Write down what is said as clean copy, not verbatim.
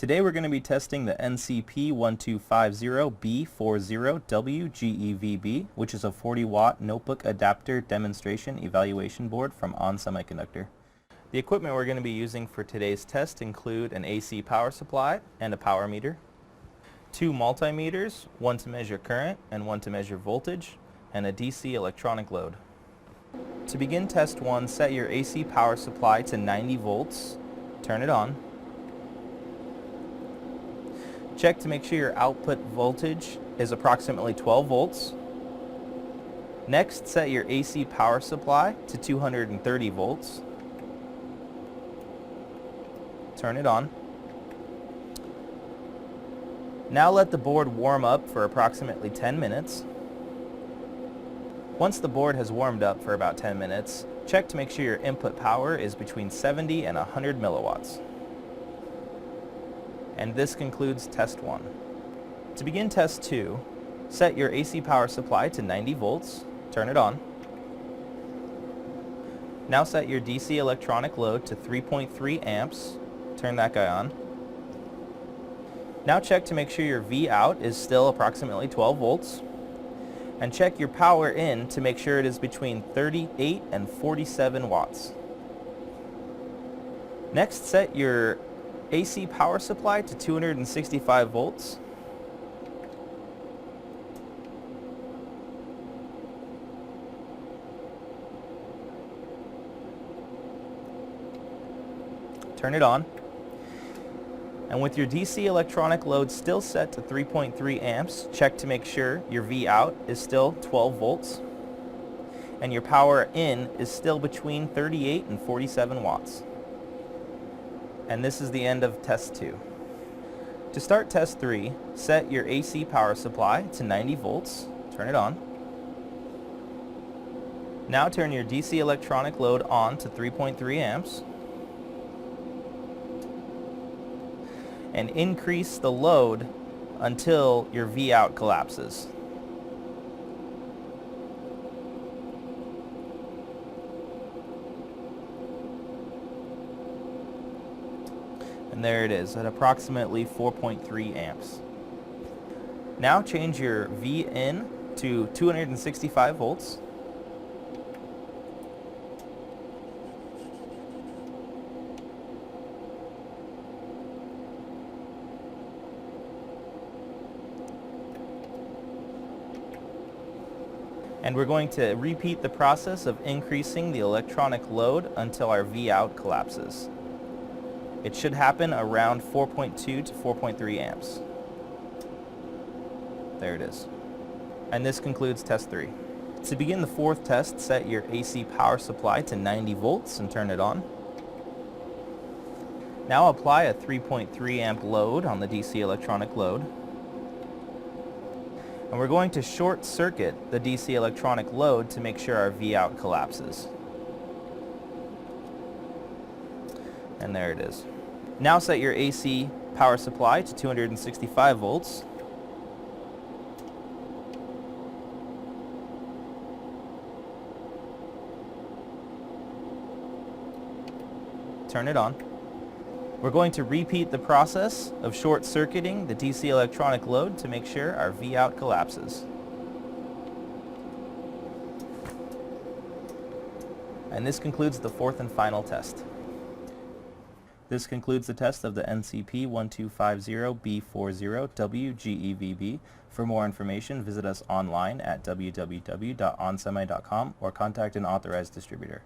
Today we're going to be testing the NCP1250B40WGEVB, which is a 40-watt notebook adapter demonstration evaluation board from On Semiconductor. The equipment we're going to be using for today's test include an AC power supply and a power meter, two multimeters, one to measure current and one to measure voltage, and a DC electronic load. To begin test 1, set your AC power supply to 90 volts, turn it on. Check to make sure your output voltage is approximately 12 volts. Next, set your AC power supply to 230 volts. Turn it on. Now let the board warm up for approximately 10 minutes. Once the board has warmed up for about 10 minutes, check to make sure your input power is between 70 and 100 milliwatts. And this concludes test 1. To begin test 2, set your AC power supply to 90 volts, turn it on. Now set your DC electronic load to 3.3 amps, turn that guy on. Now check to make sure your V out is still approximately 12 volts. And check your power in to make sure it is between 38 and 47 watts. Next, set your AC power supply to 265 volts. Turn it on. And with your DC electronic load still set to 3.3 amps, check to make sure your V out is still 12 volts and your power in is still between 38 and 47 watts. And this is the end of test 2. To start test 3, set your AC power supply to 90 volts, turn it on. Now turn your DC electronic load on to 3.3 amps. And increase the load until your V out collapses. And there it is at approximately 4.3 amps. Now change your V in to 265 volts. And we're going to repeat the process of increasing the electronic load until our V out collapses. It should happen around 4.2 to 4.3 amps. There it is. And this concludes test 3. To begin the 4th test, set your AC power supply to 90 volts and turn it on. Now apply a 3.3 amp load on the DC electronic load. And we're going to short circuit the DC electronic load to make sure our V out collapses. And there it is. Now set your AC power supply to 265 volts. Turn it on. We're going to repeat the process of short-circuiting the DC electronic load to make sure our V out collapses. And this concludes the 4th and final test. This concludes the test of the NCP1250B40WGEVB. For more information, visit us online at www.onsemi.com or contact an authorized distributor.